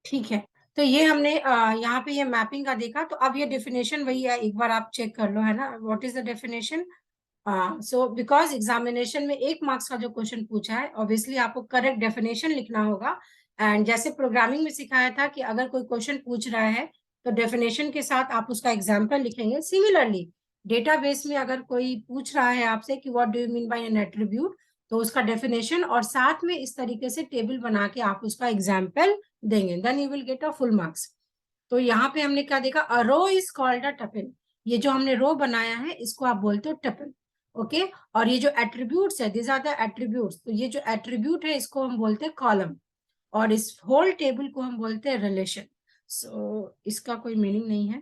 ठीक है। तो ये हमने यहाँ पे ये मैपिंग का देखा। तो अब ये डेफिनेशन वही है, एक बार आप चेक कर लो, है ना। What is the definition? So because examination में 1 मार्क्स का जो क्वेश्चन पूछा है, ऑब्वियसली आपको करेक्ट डेफिनेशन लिखना होगा। एंड जैसे प्रोग्रामिंग में सिखाया था कि अगर कोई क्वेश्चन पूछ रहा है तो डेफिनेशन के साथ आप उसका एग्जाम्पल लिखेंगे। सिमिलरली डेटाबेस में अगर कोई पूछ रहा है आपसे कि what do you mean by N attribute, तो उसका डेफिनेशन और साथ में इस तरीके से टेबल बना के आप उसका एग्जाम्पल देंगे, then you will get a full marks. तो यहाँ पे हमने क्या देखा? A row is called a tuple. ये जो हमने रो बनाया है इसको आप बोलते हो टपल। ओके। और ये जो एट्रीब्यूट्स है, दिस आर द एट्रीब्यूट्स, तो ये जो एट्रीब्यूट है इसको हम बोलते हैं कॉलम। और इस होल टेबल को हम बोलते हैं रिलेशन। सो इसका कोई मीनिंग नहीं है।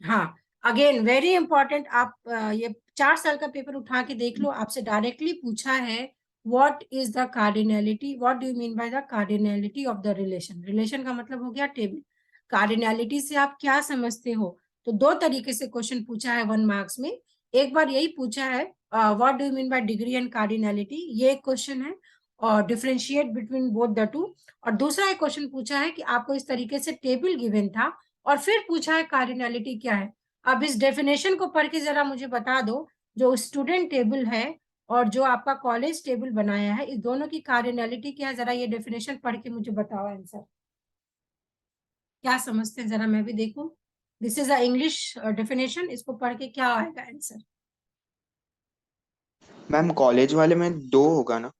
हाँ, अगेन वेरी इंपॉर्टेंट। आप ये 4 साल का पेपर उठा के देख लो, आपसे डायरेक्टली पूछा है what is the cardinality, what do you mean by the cardinality of the relation. Relation का मतलब हो गया टेबल। कार्डिनलिटी से आप क्या समझते हो? तो 2 तरीके से क्वेश्चन पूछा है 1 मार्क्स में। एक बार यही पूछा है what do you mean by degree and cardinality, ये एक क्वेश्चन है, और differentiate between both the two. और दूसरा एक क्वेश्चन पूछा है कि आपको इस तरीके से टेबल गिवन था और फिर पूछा है कार्डिनलिटी क्या है। अब इस डेफिनेशन को पढ़ के जरा मुझे बता दो, जो स्टूडेंट टेबल है और जो आपका कॉलेज टेबल बनाया है, इस दोनों की कार्डिनलिटी क्या है? जरा ये डेफिनेशन पढ़ के मुझे बताओ आंसर। क्या समझते हैं जरा मैं भी देखूं। This is a English definition, इसको पढ़ के क्या आएगा आंसर? मैम कॉलेज वाले में दो होगा ना?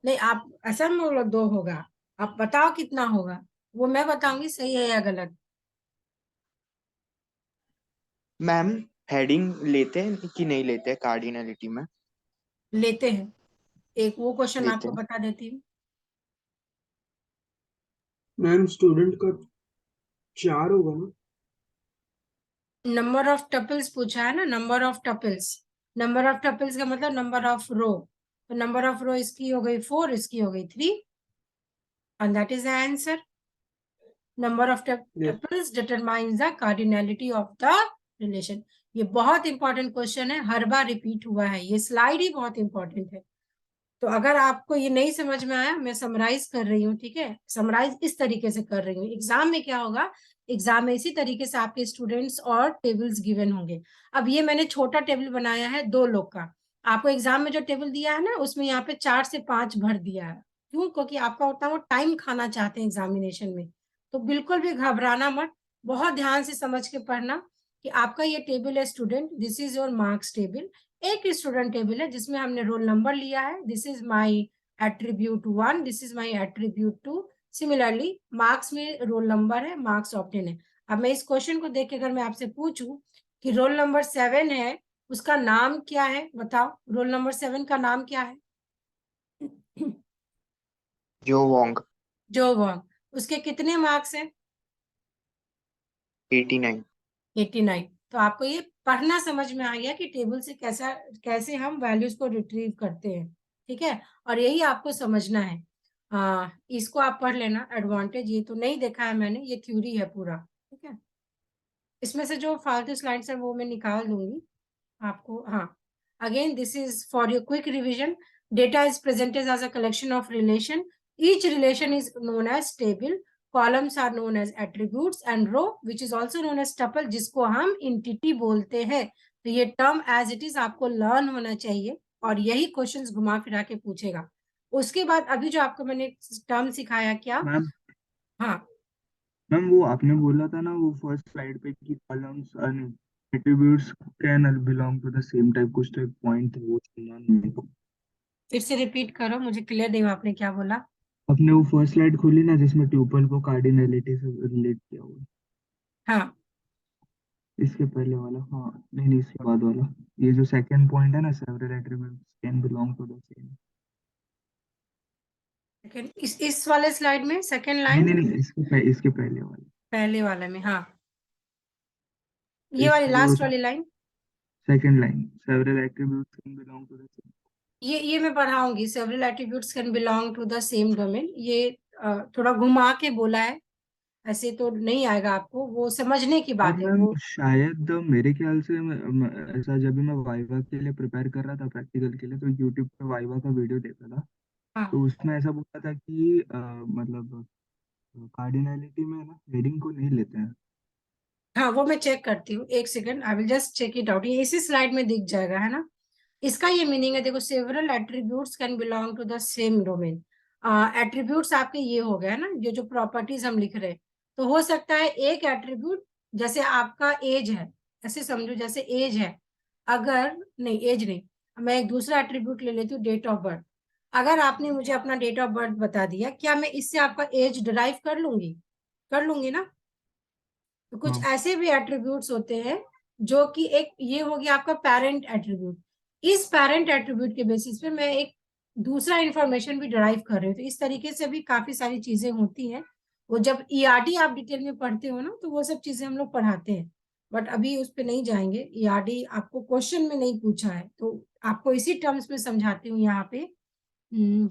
नहीं, आप ऐसा में बोलो 2 होगा। आप बताओ कितना होगा, वो मैं बताऊंगी सही है या गलत। मैम हेडिंग लेते हैं कि नहीं लेते हैं कार्डिनलिटी में? लेते हैं। एक वो क्वेश्चन लेते आपको हैं। बता देती हूँ। मैम स्टूडेंट का 4 होगा ना? नंबर ऑफ टपल्स पूछा है ना, number of tuples. Number of tuples का मतलब नंबर ऑफ रो। तो नंबर ऑफ रो इसकी हो गई 4, इसकी हो गई 3, and that is the answer. Number of yes. Tuples determines the cardinality of the relation. ये बहुत इंपॉर्टेंट क्वेश्चन है, हर बार रिपीट हुआ है, ये स्लाइड ही बहुत इंपॉर्टेंट है। तो अगर आपको ये नहीं समझ में आया, मैं समराइज कर रही हूँ, ठीक है। समराइज इस तरीके से कर रही हूँ। एग्जाम में क्या होगा? एग्जाम में इसी तरीके से आपके स्टूडेंट्स और टेबल्स गिवन होंगे। अब ये मैंने छोटा टेबल बनाया है 2 लोग का। आपको एग्जाम में जो टेबल दिया है ना, उसमें यहाँ पे 4 से 5 भर दिया है। क्यों? क्योंकि आपका उतना वो टाइम खाना चाहते हैं एग्जामिनेशन में। तो बिल्कुल भी घबराना मत, बहुत ध्यान से समझ के पढ़ना कि आपका ये टेबल है student, this is your marks table. एक स्टूडेंट टेबल है जिसमें हमने रोल नंबर लिया है, this is my attribute 1, this is my attribute 2। Similarly marks में रोल नंबर है, मार्क्स ऑप्टेन है। अब मैं इस क्वेश्चन को देख के अगर मैं आपसे पूछूं कि रोल नंबर 7 है, उसका नाम क्या है? बताओ, रोल नंबर 7 का नाम क्या है? जो वोंग। जो वॉन्ग। उसके कितने मार्क्स हैं? 89। 89। तो आपको ये पढ़ना समझ में आ गया कि टेबल से कैसा, कैसे हम वैल्यूज को रिट्रीव करते हैं। ठीक है। और यही आपको समझना है। इसको आप पढ़ लेना, एडवांटेज। ये तो नहीं देखा है मैंने, ये थ्योरी है पूरा। ठीक है। इसमें से जो फालतू स्लाइड्स है वो मैं निकाल दूंगी आपको। हाँ, again this is for your quick revision. Data is presented as a collection of relation. Each relation is known as table. Columns are known as attributes and row which is also known as tuple, जिसको हम entity बोलते हैं। तो ये term as it is आपको learn होना चाहिए, और यही क्वेश्चंस घुमा फिरा के पूछेगा। उसके बाद अभी जो आपको मैंने टर्म सिखाया, क्या? मैम हाँ, मैम वो आपने बोला था ना वो फर्स्ट स्लाइड पे कि columns and attributes can belong to the same type, कुछ तो एक पॉइंट था वो सुना नहीं। फिर से रिपीट करो, मुझे क्लियर नहीं हुआ आपने क्या बोला। आपने वो फर्स्ट स्लाइड खोली ना जिसमें ट्यूपल को कार्डिनलिटी से रिलेट किया हुआ हाँ, है। इसके पहले वाला, हाँ नहीं नहीं, इसके बाद वाला, ये जो सेकंड पॉइंट है ना, several attributes can belong to the same. Second, इस वाले स्लाइड में सेकंड नहीं लाइन, नहीं नहीं, इसके पहले वाला। पहले वाले में, हाँ, ये वाली इसका जो लास्ट वाली line. Second line, several attributes can belong to the same. ये मैं पढ़ाऊंगी, several attributes can belong to the same domain. ये थोड़ा घुमा के बोला है, ऐसे तो नहीं आएगा आपको, वो समझने की और बात है मैम वो। शायद मेरे ख्याल से ऐसा जब भी मैं वाइवा के लिए प्रिपेयर कर रहा था प्रैक्टिकल के लिए, तो यूट्यूब पे वाइवा का वीडियो देखा था। हाँ, तो उसमें ऐसा बोला था कि मतलब कार्डिनलिटी में ना हेडिंग को नहीं लेते हैं। हाँ वो मैं चेक करती हूँ, एक second, I will just check it out. ये इसी स्लाइड में दिख जाएगा, है ना। इसका ये मीनिंग है, देखो, several attributes can belong to the same domain. Attributes आपके ये हो गया ना, ये जो प्रॉपर्टीज हम लिख रहे हैं, तो हो सकता है एक एट्रीब्यूट, जैसे आपका एज है, ऐसे समझो जैसे एज है, अगर नहीं एज नहीं, मैं एक दूसरा एट्रीब्यूट ले लेती हूँ, डेट ऑफ बर्थ। अगर आपने मुझे अपना डेट ऑफ बर्थ बता दिया, क्या मैं इससे आपका एज डिराइव कर लूंगी? कर लूंगी ना। तो कुछ हाँ। ऐसे भी एट्रीब्यूट्स होते हैं जो कि एक ये हो गया आपका पेरेंट एट्रीब्यूट। इस पेरेंट एट्रीब्यूट के बेसिस पे मैं एक दूसरा इंफॉर्मेशन भी डिराइव कर रही हूँ। तो इस तरीके से भी काफी सारी चीजें होती हैं। वो जब ईआरडी आप डिटेल में पढ़ते हो ना, तो वो सब चीजें हम लोग पढ़ाते हैं, बट अभी उस पर नहीं जाएंगे। ईआरडी आपको क्वेश्चन में नहीं पूछा है, तो आपको इसी टर्म्स में समझाती हूँ यहाँ पे।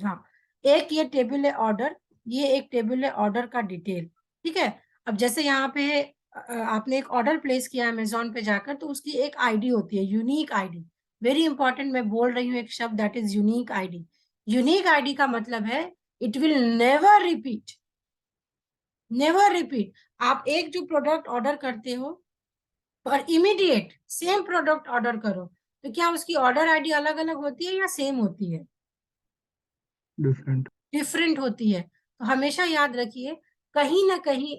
हाँ, एक ये टेबल है ऑर्डर, ये एक टेबल है ऑर्डर का डिटेल। ठीक है। अब जैसे यहाँ पे आपने एक ऑर्डर प्लेस किया अमेजोन पे जाकर, तो उसकी एक आईडी होती है, यूनिक आईडी। वेरी इंपॉर्टेंट, मैं बोल रही हूँ एक शब्द, that is unique ID. Unique ID का मतलब है it will never repeat, never repeat. आप एक जो प्रोडक्ट ऑर्डर करते हो और इमीडिएट सेम प्रोडक्ट ऑर्डर करो, तो क्या उसकी ऑर्डर आईडी अलग अलग होती है या सेम होती है? डिफरेंट। डिफरेंट होती है। तो हमेशा याद रखिए, कहीं ना कहीं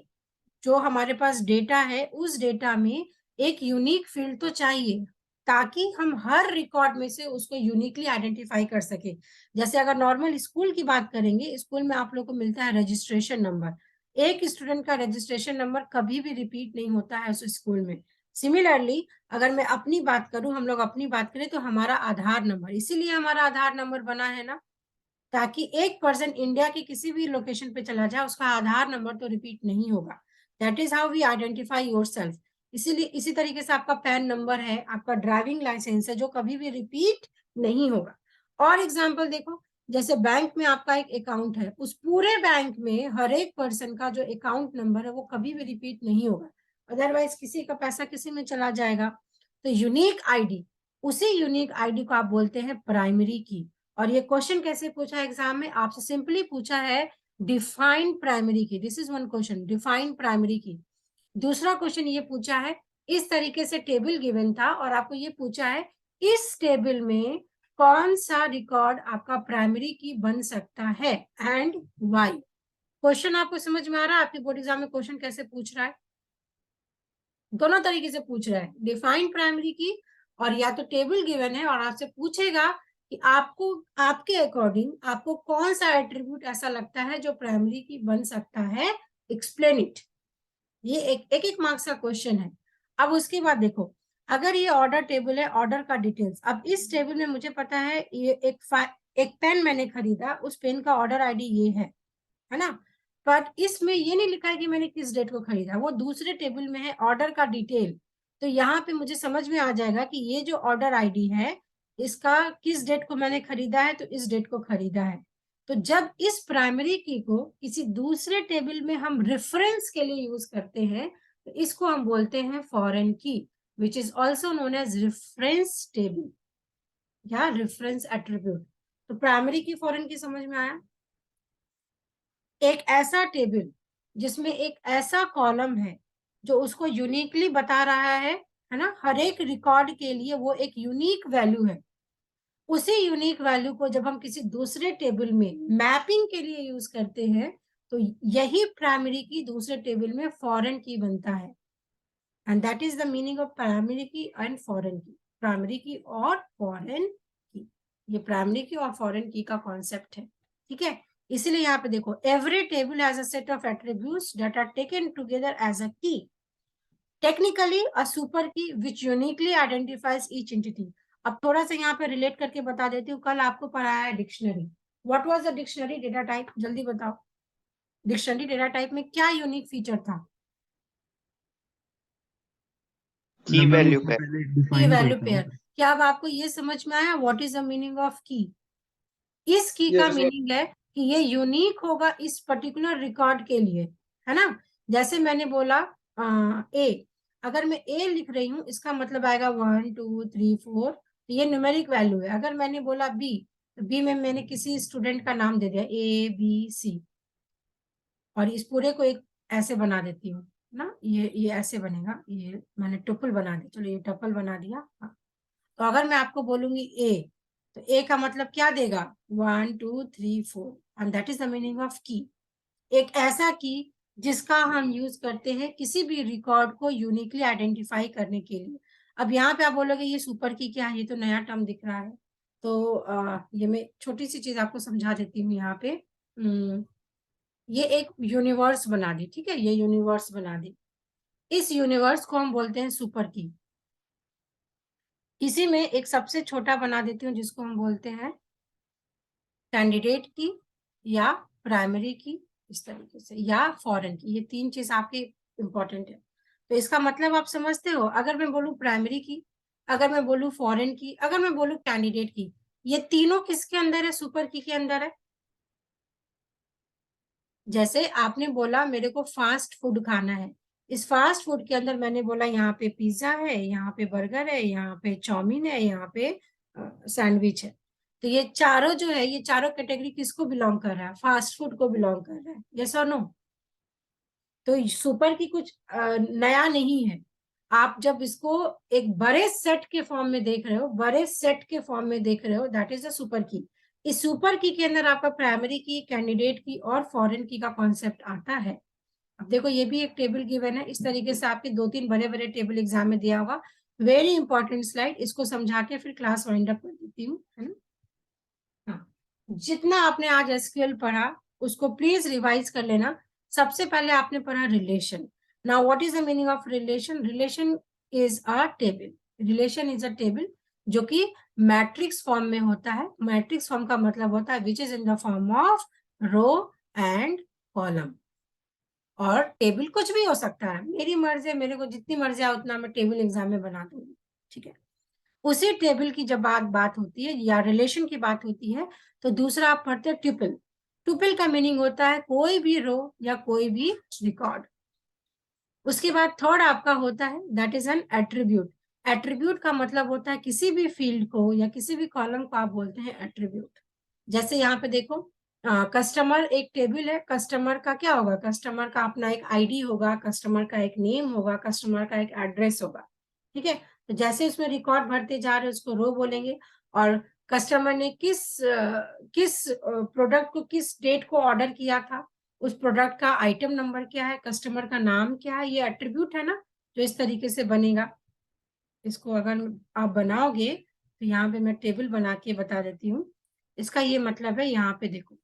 जो हमारे पास डेटा है, उस डेटा में एक यूनिक फील्ड तो चाहिए, ताकि हम हर रिकॉर्ड में से उसको यूनिकली आइडेंटिफाई कर सके। जैसे अगर नॉर्मल स्कूल की बात करेंगे, स्कूल में आप लोग को मिलता है रजिस्ट्रेशन नंबर। एक स्टूडेंट का रजिस्ट्रेशन नंबर कभी भी रिपीट नहीं होता है उस स्कूल में। सिमिलरली अगर मैं अपनी बात करूं, हम लोग अपनी बात करें, तो हमारा आधार नंबर, इसीलिए हमारा आधार नंबर बना है ना, ताकि एक पर्सन इंडिया के किसी भी लोकेशन पे चला जाए, उसका आधार नंबर तो रिपीट नहीं होगा। That is how we identify yourself. इसीलिए इसी तरीके से आपका पैन नंबर है, आपका ड्राइविंग लाइसेंस है, जो कभी भी रिपीट नहीं होगा। और एग्जाम्पल देखो, जैसे बैंक में आपका एक अकाउंट है, उस पूरे बैंक में हर एक पर्सन का जो अकाउंट नंबर है वो कभी भी रिपीट नहीं होगा, अदरवाइज किसी का पैसा किसी में चला जाएगा। तो यूनिक आईडी, उसी यूनिक आईडी को आप बोलते हैं प्राइमरी की। और ये क्वेश्चन कैसे पूछा एग्जाम में? आपसे सिंपली पूछा है define primary key. This is one question, define primary की। दूसरा क्वेश्चन ये पूछा है, इस तरीके से टेबल गिवन था और आपको ये पूछा है इस टेबल में कौन सा रिकॉर्ड आपका प्राइमरी की बन सकता है एंड वाई। क्वेश्चन आपको समझ में आ रहा है? आपके बोर्ड एग्जाम में क्वेश्चन कैसे पूछ रहा है? दोनों तरीके से पूछ रहा है, डिफाइन प्राइमरी की, और या तो टेबल गिवन है और आपसे पूछेगा कि आपको, आपके अकॉर्डिंग आपको कौन सा एट्रीब्यूट ऐसा लगता है जो प्राइमरी की बन सकता है, एक्सप्लेन इट। ये एक मार्क्स का क्वेश्चन है। अब उसके बाद देखो, अगर ये ऑर्डर टेबल है, ऑर्डर का डिटेल्स, अब इस टेबल में मुझे पता है ये एक पेन मैंने खरीदा, उस पेन का ऑर्डर आईडी ये है ना, बट इसमें ये नहीं लिखा है कि मैंने किस डेट को खरीदा, वो दूसरे टेबल में है ऑर्डर का डिटेल। तो यहाँ पे मुझे समझ में आ जाएगा कि ये जो ऑर्डर आईडी है, इसका किस डेट को मैंने खरीदा है, तो इस डेट को खरीदा है। तो जब इस प्राइमरी की को किसी दूसरे टेबल में हम रेफरेंस के लिए यूज करते हैं, तो इसको हम बोलते हैं foreign key, which is also known as reference table या रेफरेंस एट्रीब्यूट। तो प्राइमरी की, फॉरेन की समझ में आया? एक ऐसा टेबल जिसमें एक ऐसा कॉलम है जो उसको यूनिकली बता रहा है ना, हर एक रिकॉर्ड के लिए वो एक यूनिक वैल्यू है। उसी यूनिक वैल्यू को जब हम किसी दूसरे टेबल में मैपिंग के लिए यूज करते हैं, तो यही प्राइमरी की दूसरे टेबल में फॉरेन की बनता है। And that is the meaning of primary की एंड फॉरेन की। प्राइमरी की और फॉरेन की, ये प्राइमरी की और फॉरेन की का कॉन्सेप्ट है। ठीक है। इसीलिए यहाँ पे देखो, every table has a set of attributes that are taken together as a key, technically a super key which uniquely identifies each entity. अब थोड़ा सा यहाँ पे रिलेट करके बता देती हूँ, कल आपको पढ़ाया है dictionary. What was the dictionary data type? जल्दी बताओ, डिक्शनरी डेटा टाइप में क्या यूनिक फीचर था? की मैम वैल्यू उसमें पे पहले की डिफाइन वैल्यू करता पेयर। है। क्या अब आपको ये समझ में आया what is the meaning of की? इस की का यस सर। मीनिंग है कि ये यूनिक होगा इस पर्टिकुलर रिकॉर्ड के लिए, है ना। जैसे मैंने बोला ए, अगर मैं ए लिख रही हूँ, इसका मतलब आएगा 1 2 3 4, तो ये न्यूमेरिक वैल्यू है। अगर मैंने बोला बी, तो बी में मैंने किसी स्टूडेंट का नाम दे दिया A B C, और इस पूरे को एक ऐसे बना देती हूँ ना, ये ऐसे बनेगा, ये मैंने टुपल बना दिया, चलो ये टपल बना दिया। हाँ। तो अगर मैं आपको बोलूंगी ए, तो ए का मतलब क्या देगा, 1 2 3 4, and that is the meaning of की। एक ऐसा की जिसका हम यूज करते हैं किसी भी रिकॉर्ड को यूनिकली आइडेंटिफाई करने के लिए। अब यहाँ पे आप बोलोगे ये सुपर की क्या है, ये तो नया टर्म दिख रहा है। तो ये मैं छोटी सी चीज आपको समझा देती हूँ यहाँ पे। ये एक यूनिवर्स बना दी, ठीक है, ये यूनिवर्स बना दी। इस यूनिवर्स को हम बोलते हैं सुपर की। इसी में एक सबसे छोटा बना देती हूँ जिसको हम बोलते हैं कैंडिडेट की या प्राइमरी की, इस तरीके से, या फॉरेन की। ये तीन चीज आपके इंपॉर्टेंट है। तो इसका मतलब आप समझते हो, अगर मैं बोलूं प्राइमरी की, अगर मैं बोलूं फॉरेन की, अगर मैं बोलूं कैंडिडेट की, ये तीनों किसके अंदर है, सुपर की के अंदर है। जैसे आपने बोला मेरे को फास्ट फूड खाना है, इस फास्ट फूड के अंदर मैंने बोला यहाँ पे पिज्जा है, यहाँ पे बर्गर है, यहाँ पे चाउमीन है, यहाँ पे सैंडविच है। तो ये चारों जो है, ये चारों कैटेगरी किसको बिलोंग कर रहा है, फास्ट फूड को बिलोंग कर रहा है, यस और नो। तो सुपर की कुछ नया नहीं है। आप जब इसको एक बड़े सेट के फॉर्म में देख रहे हो, बड़े सेट के फॉर्म में देख रहे हो, दैट इज द सुपर की। इस सुपर की के अंदर आपका प्राइमरी की, कैंडिडेट की और फॉरेन की का कॉन्सेप्ट आता है। अब देखो ये भी एक टेबल गिवन है, इस तरीके से आपके 2-3 बड़े बड़े टेबल एग्जाम में दिया होगा। वेरी इंपॉर्टेंट स्लाइड, इसको समझा के फिर क्लास वाइंड अप कर देती हूँ, है ना। हाँ, जितना आपने आज एसक्यूएल पढ़ा उसको प्लीज रिवाइज कर लेना। सबसे पहले आपने पढ़ा relation. Now what is the meaning of relation. Relation is a table. Relation is a table जो कि मैट्रिक्स फॉर्म में होता है। मैट्रिक्स फॉर्म का मतलब होता है which is in the form of row and column. और टेबल कुछ भी हो सकता है, मेरी मर्जी है, मेरे को जितनी मर्जी है उतना मैं टेबल एग्जाम में बना दूंगी, ठीक है। उसी टेबल की जब बात होती है या रिलेशन की बात होती है, तो दूसरा आप पढ़ते हैं ट्यूपल। ट्यूपल का मीनिंग होता है कोई भी रो या कोई भी रिकॉर्ड। उसके बाद थर्ड आपका होता है that is an attribute. Attribute का मतलब होता है किसी भी फील्ड को या किसी भी कॉलम को आप बोलते हैं एट्रीब्यूट। जैसे यहाँ पे देखो, कस्टमर एक टेबल है, कस्टमर का क्या होगा, कस्टमर का अपना एक आईडी होगा, कस्टमर का एक नेम होगा, कस्टमर का एक एड्रेस होगा, ठीक है। तो जैसे उसमें रिकॉर्ड भरते जा रहे हैं उसको रो बोलेंगे। और कस्टमर ने किस प्रोडक्ट को किस डेट को ऑर्डर किया था, उस प्रोडक्ट का आइटम नंबर क्या है, कस्टमर का नाम क्या है, ये एट्रीब्यूट है ना, जो इस तरीके से बनेगा। इसको अगर आप बनाओगे तो यहाँ पे मैं टेबल बना के बता देती हूँ। इसका ये मतलब है, यहाँ पे देखो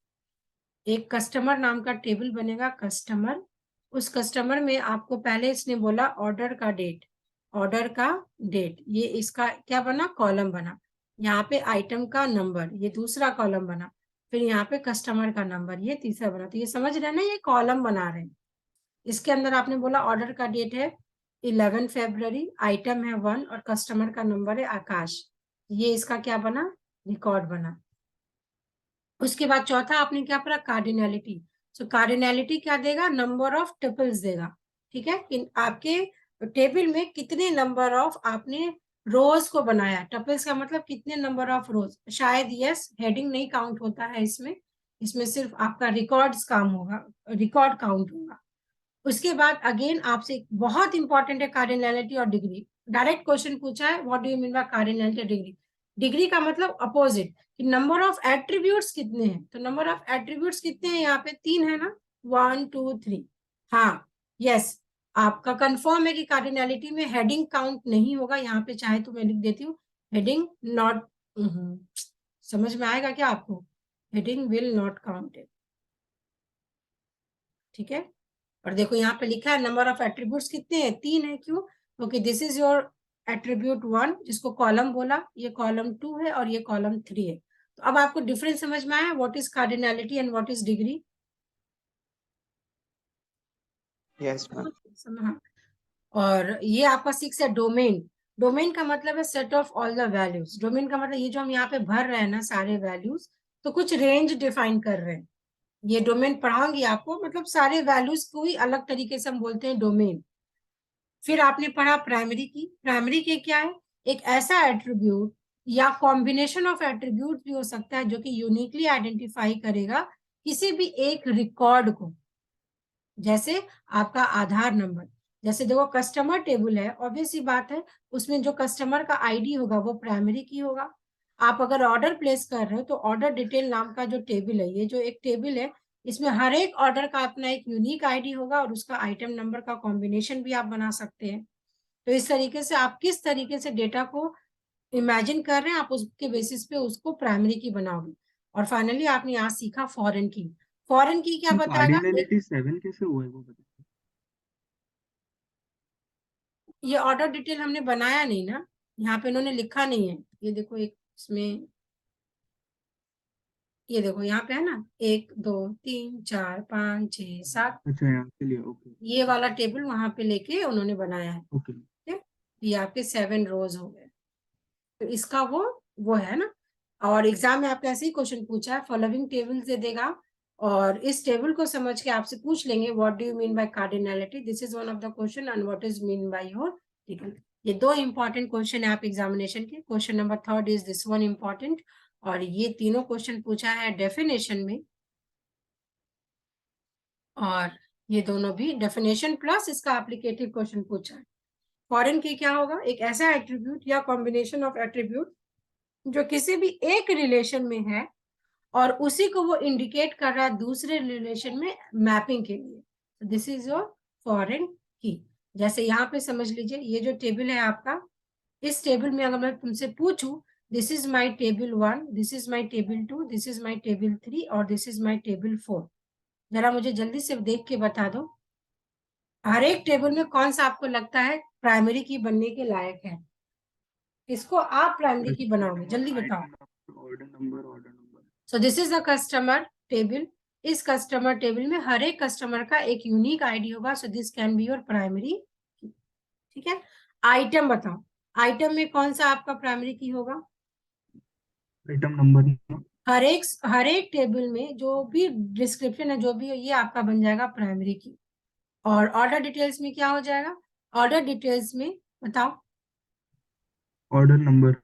एक कस्टमर नाम का टेबल बनेगा, कस्टमर। उस कस्टमर में आपको पहले इसने बोला ऑर्डर का डेट, ऑर्डर का डेट, ये इसका क्या बना, कॉलम बना। यहाँ पे आइटम का नंबर, ये दूसरा कॉलम बना। फिर यहाँ पे कस्टमर का नंबर, ये तीसरा बना। तो ये समझ रहे हैं ना, ये कॉलम बना रहे हैं। इसके अंदर आपने बोला ऑर्डर का डेट है 11 फरवरी, आइटम है 1 और कस्टमर का नंबर है आकाश। ये इसका क्या बना, रिकॉर्ड बना। उसके बाद चौथा आपने क्या पढ़ा, कार्डिनलिटी। सो कार्डिनलिटी क्या देगा, नंबर ऑफ टपल्स देगा, ठीक है। कि आपके टेबल में कितने नंबर ऑफ आपने रोज को बनाया। टपल्स का मतलब कितने नंबर ऑफ रोज, शायद यस, हेडिंग नहीं काउंट होता है इसमें। इसमें सिर्फ आपका रिकॉर्ड्स काम होगा, रिकॉर्ड काउंट होगा। उसके बाद अगेन आपसे बहुत इंपॉर्टेंट है कार्डिनलिटी और डिग्री। डायरेक्ट क्वेश्चन पूछा है, what do you mean by cardinality और डिग्री। डिग्री का मतलब अपोजिट, कि नंबर ऑफ एट्रीब्यूट्स कितने हैं। तो नंबर ऑफ एट्रीब्यूट्स कितने हैं, यहाँ पे 3 है ना, 1 2 3। हाँ, यस, आपका कंफर्म है कि कार्डिनलिटी में हेडिंग काउंट नहीं होगा। यहाँ पे चाहे तो मैं लिख देती हूँ हेडिंग नॉट, समझ में आएगा क्या आपको, हेडिंग विल नॉट काउंटेड, ठीक है। और देखो यहाँ पे लिखा है नंबर ऑफ एट्रीब्यूट्स कितने हैं, 3 है। क्यों, क्योंकि दिस इज योर एट्रीब्यूट 1 जिसको कॉलम बोला, ये कॉलम 2 है और ये कॉलम 3 है। तो अब आपको डिफरेंस समझ में आया, what is cardinality and what is degree. Yes ma'am. हाँ। और ये आपका 6 है डोमेन। डोमेन का मतलब है set of all the values. Domain का मतलब ये जो हम यहाँ पे भर रहे हैं ना सारे वैल्यूज, तो कुछ रेंज डिफाइन कर रहे हैं। ये डोमेन पढ़ाऊंगी आपको, मतलब सारे वैल्यूज को ही अलग तरीके से हम बोलते हैं डोमेन। फिर आपने पढ़ा प्राइमरी की। प्राइमरी की क्या है, एक ऐसा एट्रीब्यूट या कॉम्बिनेशन ऑफ एट्रीब्यूट भी हो सकता है जो कि यूनिकली आइडेंटिफाई करेगा किसी भी एक रिकॉर्ड को। जैसे आपका आधार नंबर, जैसे देखो कस्टमर टेबल है, ऑब्वियस सी बात है, उसमें जो कस्टमर का आईडी होगा वो प्राइमरी की होगा। आप अगर ऑर्डर प्लेस कर रहे हो तो ऑर्डर डिटेल नाम का जो टेबल है, ये जो एक टेबल है, इसमें हर एक ऑर्डर का अपना एक यूनिक आईडी होगा और उसका आइटम नंबर का कॉम्बिनेशन भी आप बना सकते हैं। तो इस तरीके से आप किस तरीके से डेटा को इमेजिन कर रहे हैं, आप उसके बेसिस पे उसको प्राइमरी की बनाओगे। और फाइनली आपने यहाँ सीखा फॉरेन की। फॉरेन की क्या बताएगा, एक कार्डिनलिटी 7 कैसे हुआ है वो बताइए। ये ऑर्डर डिटेल हमने बनाया नहीं ना, यहाँ पे इन्होंने लिखा नहीं है। ये देखो एक इसमें, ये देखो यहाँ पे है ना, 1 2 3 4 5 6 7, अच्छा यहाँ के लिए, ओके ये वाला टेबल वहां पे लेके उन्होंने बनाया है। ओके। ठीक है, ये आपके 7 रोज हो गए। तो इसका वो है ना। और एग्जाम में आपको ऐसे ही क्वेश्चन पूछा है, फॉलोइंग टेबल दे देगा और इस टेबल को समझ के आपसे पूछ लेंगे what do you mean by cardinality, this is one of the question, and what is mean by your table. ये 2 इंपॉर्टेंट क्वेश्चन है आप एग्जामिनेशन के। Question number 3 is this one important, और ये तीनों क्वेश्चन पूछा है डेफिनेशन में, और ये दोनों भी डेफिनेशन प्लस इसका एप्लीकेटिव क्वेश्चन पूछा है। फॉरेन की क्या होगा, एक ऐसा एट्रीब्यूट या कॉम्बिनेशन ऑफ एट्रीब्यूट जो किसी भी एक रिलेशन में है और उसी को वो इंडिकेट कर रहा है दूसरे रिलेशन में मैपिंग के लिए। दिस इज योर फॉरेन की। जैसे यहाँ पे समझ लीजिए, ये जो टेबल है आपका, इस टेबल में अगर मैं तुमसे पूछूं this is my table 1, this is my table 2, this is my table 3 और दिस इज माई टेबल 4, जरा मुझे जल्दी से देख के बता दो हर एक टेबल में कौन सा आपको लगता है प्राइमरी की बनने के लायक है, इसको आप प्राइमरी की बनाओगे, जल्दी बताओ। Order number, order number. So this is the customer table. इस कस्टमर टेबल में हर एक कस्टमर का एक यूनिक आईडी होगा, so this can be your primary. ठीक है, आइटम बताओ, आइटम में कौन सा आपका प्राइमरी की होगा। Item number. हर एक टेबल में जो भी डिस्क्रिप्शन है, जो भी है, ये आपका बन जाएगा प्राइमरी की। और ऑर्डर डिटेल्स में क्या हो जाएगा, ऑर्डर डिटेल्स में बताओ, ऑर्डर नंबर।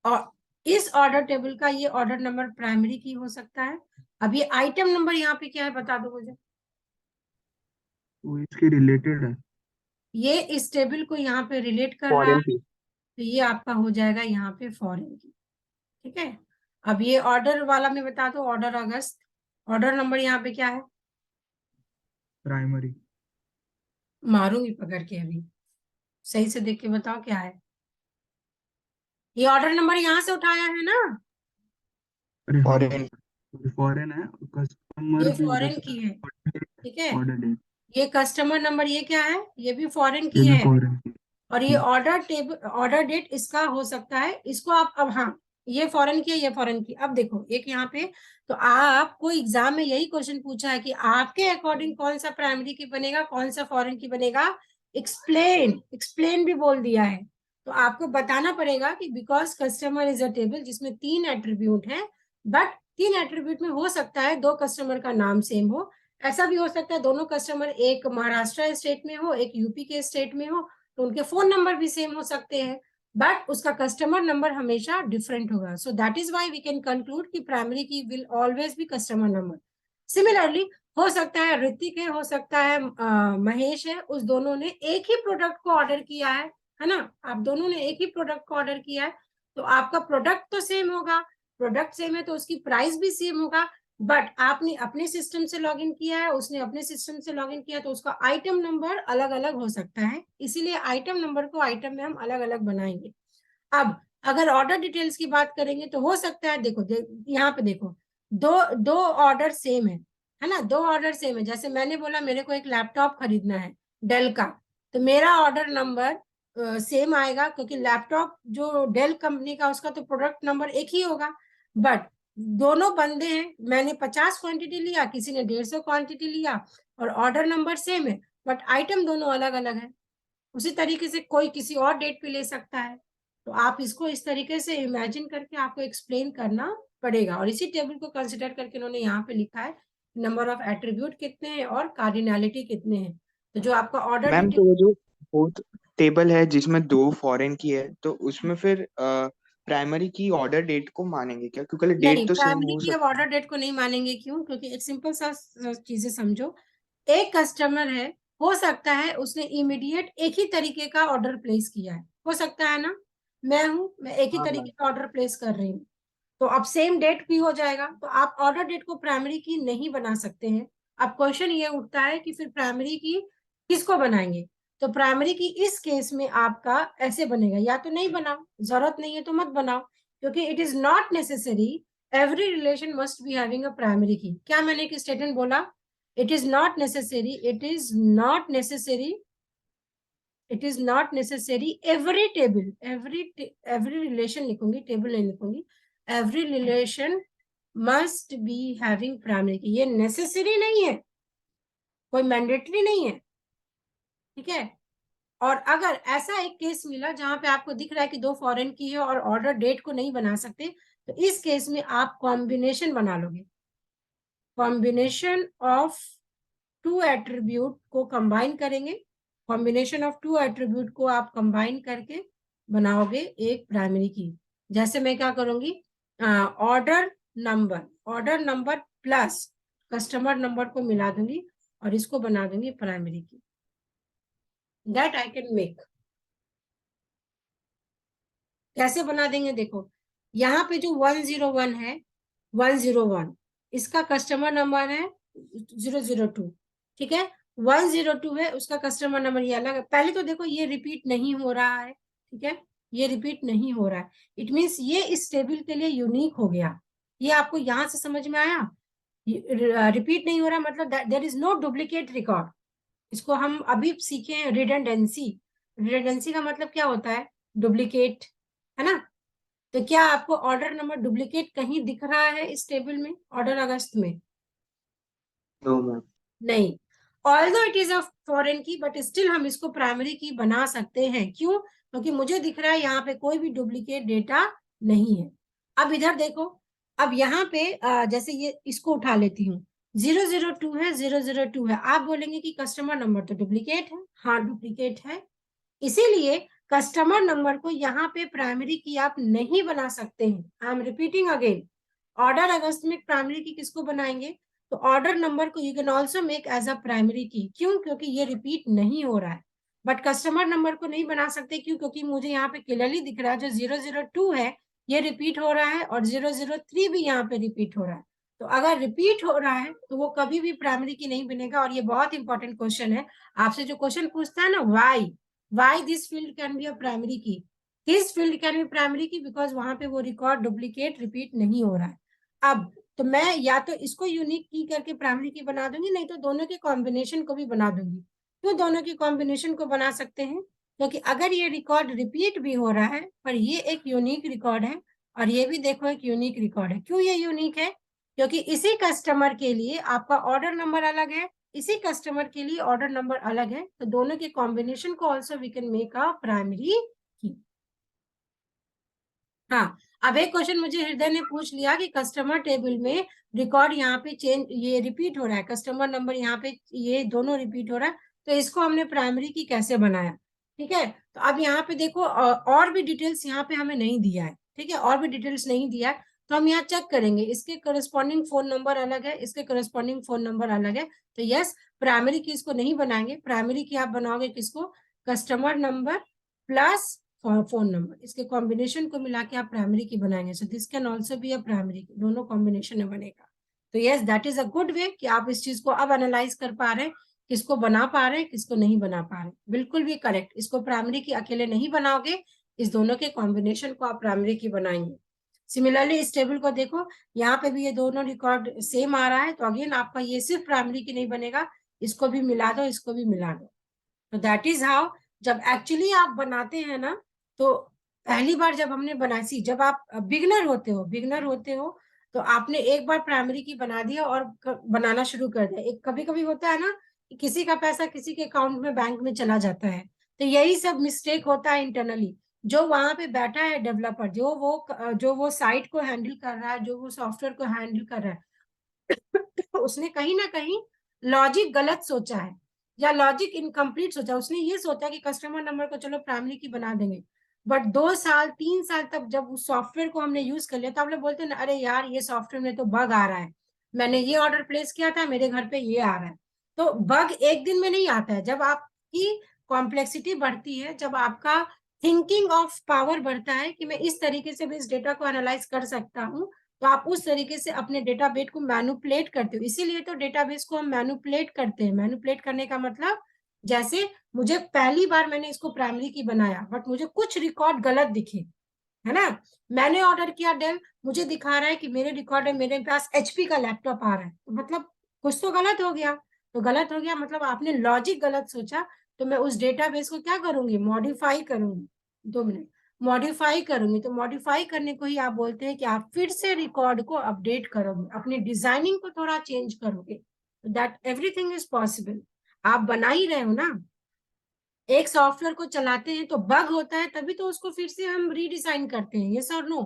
और इस ऑर्डर टेबल का ये ऑर्डर नंबर प्राइमरी की हो सकता है। अब ये आइटम नंबर यहाँ पे क्या है बता दो मुझे। वो इसके रिलेटेड है। ये इस टेबल को यहाँ पे रिलेट कर रहा फॉरेन है, की। तो ये आपका हो जाएगा यहाँ पे फॉरेन की। ठीक है, अब ये ऑर्डर वाला में बता दो, ऑर्डर अगस्त, ऑर्डर नंबर यहाँ पे क्या है, प्राइमरी। मारूंगी पकड़ के अभी, सही से देख के बताओ क्या है। ये ऑर्डर नंबर यहाँ से उठाया है ना, अरे हाँ, फॉरेन। फॉरेन है, कस्टमर ये भी उधर फॉरेन से। की है। ठीक है, ऑर्डर डेट। ये कस्टमर नंबर ये क्या है, ये भी फॉरेन ये की भी है। फॉरेन। और ये ऑर्डर टेबल, ऑर्डर डेट इसका हो सकता है, इसको आप अब, हाँ ये फॉरेन की है, ये फॉरेन की। अब देखो एक यहाँ पे, तो आपको एग्जाम में यही क्वेश्चन पूछा है कि आपके अकॉर्डिंग कौन सा प्राइमरी की बनेगा, कौन सा फॉरेन की बनेगा। एक्सप्लेन, एक्सप्लेन भी बोल दिया है, तो आपको बताना पड़ेगा कि because customer is a table जिसमें 3 एट्रीब्यूट है, बट 3 एट्रीब्यूट में हो सकता है 2 कस्टमर का नाम सेम हो, ऐसा भी हो सकता है दोनों कस्टमर एक महाराष्ट्र स्टेट में हो, एक यूपी के स्टेट में हो, तो उनके फोन नंबर भी सेम हो सकते हैं, बट उसका कस्टमर नंबर हमेशा डिफरेंट होगा। So that is why we can conclude कि primary key will always be customer number. Similarly हो सकता है ऋतिक है, हो सकता है महेश है, उस दोनों ने एक ही प्रोडक्ट को ऑर्डर किया है ना, आप दोनों ने एक ही प्रोडक्ट को ऑर्डर किया है, तो आपका प्रोडक्ट तो सेम होगा, प्रोडक्ट सेम है तो उसकी प्राइस भी सेम होगा, बट आपने अपने सिस्टम से लॉगिन किया है, उसने अपने सिस्टम से लॉगिन किया, तो उसका आइटम नंबर अलग अलग हो सकता है, इसीलिए आइटम नंबर को आइटम में हम अलग अलग बनाएंगे। अब अगर ऑर्डर डिटेल्स की बात करेंगे तो हो सकता है, देखो यहाँ पे देखो, दो दो ऑर्डर सेम है ना, 2 ऑर्डर सेम है। जैसे मैंने बोला मेरे को एक लैपटॉप खरीदना है डेल का, तो मेरा ऑर्डर नंबर सेम आएगा, क्योंकि लैपटॉप जो डेल कंपनी का उसका तो प्रोडक्ट नंबर एक ही होगा, बट दोनों बंदे हैं, मैंने 50 क्वांटिटी लिया, किसी ने 150 क्वांटिटी लिया, और ऑर्डर नंबर सेम है, बट आइटम दोनों अलग अलग है। उसी तरीके से कोई किसी और डेट पे ले सकता है, तो आप इसको इस तरीके से इमेजिन करके आपको एक्सप्लेन करना पड़ेगा, और इसी टेबल को कंसिडर करके उन्होंने यहाँ पे लिखा है नंबर ऑफ एट्रीब्यूट कितने हैं और कार्डिनलिटी कितने हैं। तो जो आपका ऑर्डर मैम डिटेल, तो वो जो फोर्थ टेबल है जिसमें 2 फॉरेन की है, तो उसमें फिर प्राइमरी की ऑर्डर डेट को मानेंगे क्या, क्योंकि नहीं डेट तो सेम प्राइमरी हो की अब सकती ऑर्डर डेट को नहीं मानेंगे, क्यों, क्योंकि एक सिंपल सा चीजें समझो, एक कस्टमर है, हो सकता है उसने इमीडिएट एक ही तरीके का ऑर्डर प्लेस किया है, हो सकता है ना, मैं एक ही हाँ तरीके मैम। का ऑर्डर प्लेस कर रही हूँ, तो अब सेम डेट भी हो जाएगा, तो आप ऑर्डर डेट को प्राइमरी की नहीं बना सकते हैं। अब क्वेश्चन ये उठता है कि फिर प्राइमरी की किसको बनाएंगे? तो प्राइमरी की इस केस में आपका ऐसे बनेगा, या तो नहीं बनाओ, जरूरत नहीं है तो मत बनाओ, क्योंकि it is not necessary every relation must be having a primary की। क्या मैंने एक स्टेटमेंट बोला? It is not necessary, it is not necessary, it is not necessary every table, every relation लिखूंगी, टेबल नहीं लिखूंगी, every relation must be having primary की, ये नेसेसरी नहीं है, कोई मैंडेटरी नहीं है, ठीक है। और अगर ऐसा एक केस मिला जहां पे आपको दिख रहा है कि दो फॉरेन की है और ऑर्डर डेट को नहीं बना सकते, तो इस केस में आप कॉम्बिनेशन बना लोगे, कॉम्बिनेशन ऑफ टू एट्रीब्यूट को कंबाइन करेंगे, कॉम्बिनेशन ऑफ टू एट्रीब्यूट को आप कंबाइन करके बनाओगे एक प्राइमरी की। जैसे मैं क्या करूंगी, order number, order number plus customer number को मिला दूंगी और इसको बना दूंगी प्राइमरी की, दैट आई कैन मेक। कैसे बना देंगे देखो, यहाँ पे जो 101 है, 101 इसका कस्टमर नंबर है 002, ठीक है, 102 है उसका कस्टमर नंबर, ये अलग है। पहले तो देखो ये रिपीट नहीं हो रहा है, ठीक है, ये रिपीट नहीं हो रहा है, इट मीन्स ये इस टेबल के लिए यूनिक हो गया। ये आपको यहां से समझ में आया? रिपीट नहीं हो रहा मतलब there is no duplicate record. इसको हम अभी सीखे हैं रिडंडेंसी। रिडंडेंसी का मतलब क्या होता है? डुप्लीकेट, है ना। तो क्या आपको ऑर्डर नंबर डुप्लीकेट कहीं दिख रहा है इस टेबल में, ऑर्डर अगस्त में? No ma'am. नहीं। Although it is a foreign key, but still हम इसको प्राइमरी की बना सकते हैं। क्यों? क्योंकि मुझे दिख रहा है यहाँ पे कोई भी डुप्लीकेट डेटा नहीं है। अब इधर देखो, अब यहाँ पे जैसे ये इसको उठा लेती हूँ, 002 है, 002 है, आप बोलेंगे कि कस्टमर नंबर तो डुप्लीकेट है, हाँ डुप्लीकेट है, इसीलिए कस्टमर नंबर को यहाँ पे प्राइमरी की आप नहीं बना सकते हैं। I am repeating again, order अगस्त में प्राइमरी की किसको बनाएंगे? तो ऑर्डर नंबर को you can also make as a primary key. क्यों? क्योंकि ये रिपीट नहीं हो रहा है। बट कस्टमर नंबर को नहीं बना सकते, क्यों? क्योंकि मुझे यहाँ पे क्लियरली दिख रहा है जो 002 है ये रिपीट हो रहा है और 003 भी यहाँ पे रिपीट हो रहा है। तो अगर रिपीट हो रहा है तो वो कभी भी प्राइमरी की नहीं बनेगा। और ये बहुत इंपॉर्टेंट क्वेश्चन है, आपसे जो क्वेश्चन पूछता है ना, why this field can be a primary key, this field can be primary key, because वहां पे वो रिकॉर्ड डुप्लीकेट रिपीट नहीं हो रहा है। अब तो मैं या तो इसको यूनिक की करके प्राइमरी की बना दूंगी, नहीं तो दोनों के कॉम्बिनेशन को भी बना दूंगी। क्यों दोनों की कॉम्बिनेशन को बना सकते हैं? क्योंकि अगर ये रिकॉर्ड रिपीट भी हो रहा है पर ये एक यूनिक रिकॉर्ड है, और ये भी देखो एक यूनिक रिकॉर्ड है। क्यों ये यूनिक है? क्योंकि इसी कस्टमर के लिए आपका ऑर्डर नंबर अलग है, इसी कस्टमर के लिए ऑर्डर नंबर अलग है, तो दोनों के कॉम्बिनेशन को also we can make a primary key. हाँ, अब एक क्वेश्चन मुझे हृदय ने पूछ लिया कि कस्टमर टेबल में रिकॉर्ड यहाँ पे चेंज, ये रिपीट हो रहा है, कस्टमर नंबर यहाँ पे ये दोनों रिपीट हो रहा है, तो इसको हमने प्राइमरी की कैसे बनाया? ठीक है, तो अब यहाँ पे देखो और भी डिटेल्स यहाँ पे हमें नहीं दिया है, ठीक है, और भी डिटेल्स नहीं दिया है, तो हम यहाँ चेक करेंगे, इसके करस्पॉन्डिंग फोन नंबर अलग है, इसके करस्पॉन्डिंग फोन नंबर अलग है, तो यस प्राइमरी की इसको नहीं बनाएंगे। प्राइमरी की आप बनाओगे किसको? Customer number plus phone number, इसके कॉम्बिनेशन को मिला के आप प्राइमरी की बनाएंगे। So this can also be a primary की, दोनों कॉम्बिनेशन में बनेगा। तो yes that is a good way कि आप इस चीज को अब एनालाइज कर पा रहे हैं, किसको बना पा रहे हैं, किसको नहीं बना पा रहे। बिल्कुल भी करेक्ट, इसको प्राइमरी की अकेले नहीं बनाओगे, इस दोनों के कॉम्बिनेशन को आप प्राइमरी की बनाएंगे। सिमिलरली इस टेबल को देखो, यहाँ पे भी ये दोनों रिकॉर्ड सेम आ रहा है, तो अगेन आपका ये सिर्फ प्राइमरी की नहीं बनेगा, इसको भी मिला दो, इसको भी मिला दो। तो दैट इज हाउ जब एक्चुअली आप बनाते हैं ना, तो पहली बार जब हमने बनाई सी, जब आप बिगनर होते हो तो आपने एक बार प्राइमरी की बना दिया और बनाना शुरू कर दिया। एक कभी कभी होता है ना कि किसी का पैसा किसी के अकाउंट में बैंक में चला जाता है, तो यही सब मिस्टेक होता है इंटरनली। जो वहां पे बैठा है डेवलपर, जो वो साइट को हैंडल कर रहा है, जो वो सॉफ्टवेयर को हैंडल कर रहा है उसने कहीं ना कहीं लॉजिक गलत सोचा है या लॉजिक इनकम्प्लीट सोचा। उसने ये सोचा कि कस्टमर नंबर को चलो प्राइमरी की बना देंगे, बट 2 साल 3 साल तक जब उस सॉफ्टवेयर को हमने यूज कर लिया, तो आप लोग बोलते हैं ना, अरे यार ये सॉफ्टवेयर में तो बग आ रहा है, मैंने ये ऑर्डर प्लेस किया था मेरे घर पे ये आ रहा है। तो बग एक दिन में नहीं आता है, जब आपकी कॉम्प्लेक्सिटी बढ़ती है, जब आपका थिंकिंग ऑफ पावर बढ़ता है कि मैं इस तरीके से भी इस डेटा को एनालाइज कर सकता हूँ, तो आप उस तरीके से अपने डेटाबेस को मैनिपुलेट करते हो। इसीलिए तो डेटाबेस को हम मैनिपुलेट करते हैं। मैनिपुलेट करने का मतलब, जैसे मुझे पहली बार मैंने इसको प्राइमरी की बनाया, बट मुझे कुछ रिकॉर्ड गलत दिखे, है ना, मैंने ऑर्डर किया डेल, मुझे दिखा रहा है कि मेरे रिकॉर्ड है, मेरे पास एचपी का लैपटॉप आ रहा है, तो मतलब कुछ तो गलत हो गया। तो गलत हो गया मतलब आपने लॉजिक गलत सोचा, तो मैं उस डेटाबेस को क्या करूंगी, मॉडिफाई करूंगी। 2 मिनट, मॉडिफाई करूंगी। तो मॉडिफाई करने को ही आप बोलते हैं कि आप फिर से रिकॉर्ड को अपडेट करोगे, अपनी डिजाइनिंग को थोड़ा चेंज करोगे, दैट एवरीथिंग इज पॉसिबल। आप बना ही रहे हो ना, एक सॉफ्टवेयर को चलाते हैं तो बग होता है, तभी तो उसको फिर से हम रीडिजाइन करते हैं, यस और नो।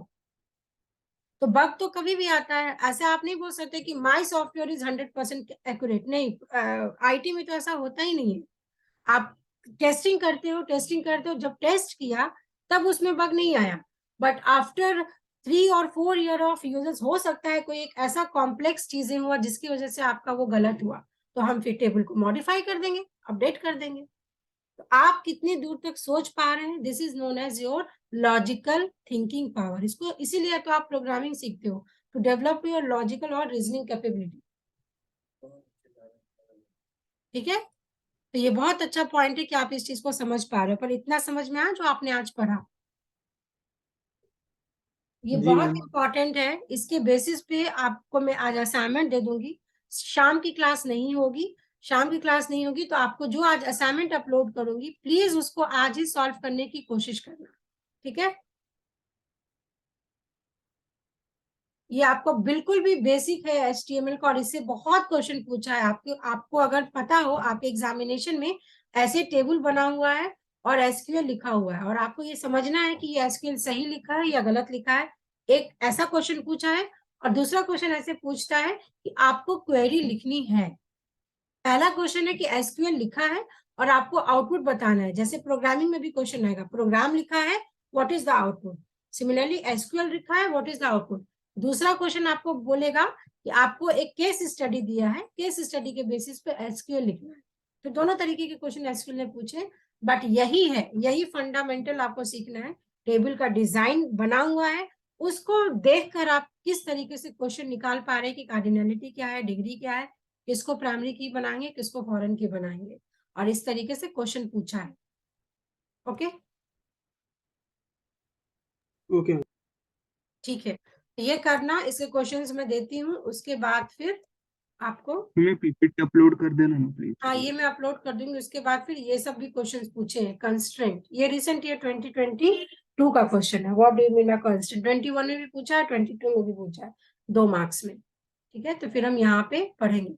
तो बग तो कभी भी आता है, ऐसे आप नहीं बोल सकते कि माई सॉफ्टवेयर इज 100% एक्यूरेट, नहीं, आईटी में तो ऐसा होता ही नहीं है। आप टेस्टिंग करते हो, टेस्टिंग करते हो, जब टेस्ट किया तब उसमें बग नहीं आया, बट आफ्टर 3 और 4 ईयर ऑफ यूजेस हो सकता है कोई एक ऐसा कॉम्प्लेक्स चीजें हुआ जिसकी वजह से आपका वो गलत हुआ, तो हम फिर टेबल को मॉडिफाई कर देंगे, अपडेट कर देंगे। तो आप कितनी दूर तक सोच पा रहे हैं, this is known as your logical thinking power. इसको इसीलिए तो आप प्रोग्रामिंग सीखते हो, टू डेवलप योर लॉजिकल और रीजनिंग कैपेबिलिटी। ठीक है, तो ये बहुत अच्छा पॉइंट है कि आप इस चीज को समझ पा रहे हो, पर इतना समझ में आया जो आपने आज पढ़ा, ये जी बहुत मैम। इंपॉर्टेंट है। इसके बेसिस पे आपको मैं आज असाइनमेंट दे दूंगी। शाम की क्लास नहीं होगी, शाम की क्लास नहीं होगी, तो आपको जो आज असाइनमेंट अपलोड करूंगी, प्लीज उसको आज ही सॉल्व करने की कोशिश करना, ठीक है। ये आपको बिल्कुल भी बेसिक है HTML का, और इससे बहुत क्वेश्चन पूछा है। आपको अगर पता हो, आपके एग्जामिनेशन में ऐसे टेबल बना हुआ है और एसक्यूएल लिखा हुआ है, और आपको ये समझना है कि ये एसक्यूएल सही लिखा है या गलत लिखा है। एक ऐसा क्वेश्चन पूछा है, और दूसरा क्वेश्चन ऐसे पूछता है कि आपको क्वेरी लिखनी है। पहला क्वेश्चन है कि एसक्यूएल लिखा है और आपको आउटपुट बताना है। जैसे प्रोग्रामिंग में भी क्वेश्चन आएगा, प्रोग्राम लिखा है, what is the output. Similarly SQL लिखा है, व्हाट इज द आउटपुट। दूसरा क्वेश्चन आपको बोलेगा कि आपको एक केस स्टडी दिया है, केस स्टडी के बेसिस पे एसक्यूएल लिखना है। तो दोनों तरीके के क्वेश्चन एसक्यूएल ने पूछे, बट यही है, यही फंडामेंटल आपको सीखना है। टेबल का डिजाइन बना हुआ है, उसको देखकर आप किस तरीके से क्वेश्चन निकाल पा रहे हैं कि कार्डिनलिटी क्या है, डिग्री क्या है, किसको प्राइमरी की बनाएंगे, किसको फॉरेन की बनाएंगे, और इस तरीके से क्वेश्चन पूछा है। Okay, okay. ठीक है, ये करना, इसके क्वेश्चंस मैं देती हूँ, उसके बाद फिर आपको, हमें पीपीटी अपलोड कर देना ना प्लीज। हाँ ये मैं अपलोड कर दूंगी। उसके बाद फिर ये सब भी क्वेश्चंस पूछे हैं, कंस्ट्रेंट, ये रिसेंट ईयर 2022 का क्वेश्चन है, what do you mean by constraint. 21 में भी पूछा है, 22 में भी पूछा है, 2 मार्क्स में। ठीक है, तो फिर हम यहाँ पे पढ़ेंगे।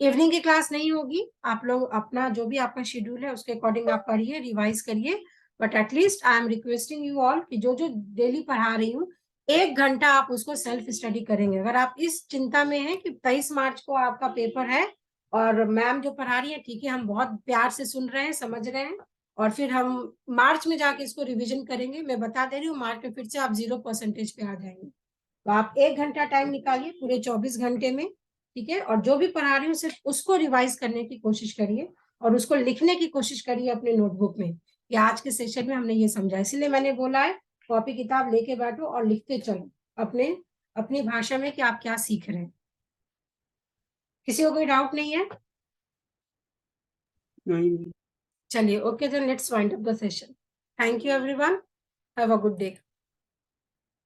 इवनिंग की क्लास नहीं होगी, आप लोग अपना जो भी आपका शेड्यूल है उसके अकॉर्डिंग आप पढ़िए, रिवाइज करिए, but at least I am requesting you all कि जो जो डेली पढ़ा रही हूँ, 1 घंटा आप उसको सेल्फ स्टडी करेंगे। अगर आप इस चिंता में हैं कि 23 मार्च को आपका पेपर है और मैम जो पढ़ा रही है, ठीक है, हम बहुत प्यार से सुन रहे हैं, समझ रहे हैं, और फिर हम मार्च में जाके इसको रिविजन करेंगे। मैं बता दे रही हूँ, मार्च में फिर से आप 0% पे आ जाएंगे। तो आप 1 घंटा टाइम निकालिए पूरे 24 घंटे में, ठीक है, और जो भी पढ़ा रही हूँ सिर्फ उसको रिवाइज करने की कोशिश करिए, और उसको लिखने की कोशिश करिए अपने नोटबुक में कि आज के सेशन में हमने ये समझा। इसलिए मैंने बोला है कॉपी किताब लेके बैठो और लिखते चलो अपने अपनी भाषा में कि आप क्या सीख रहे हैं। किसी को कोई डाउट नहीं है? नहीं। चलिए, okay, then let's wind up the session. Thank you everyone, have a good day.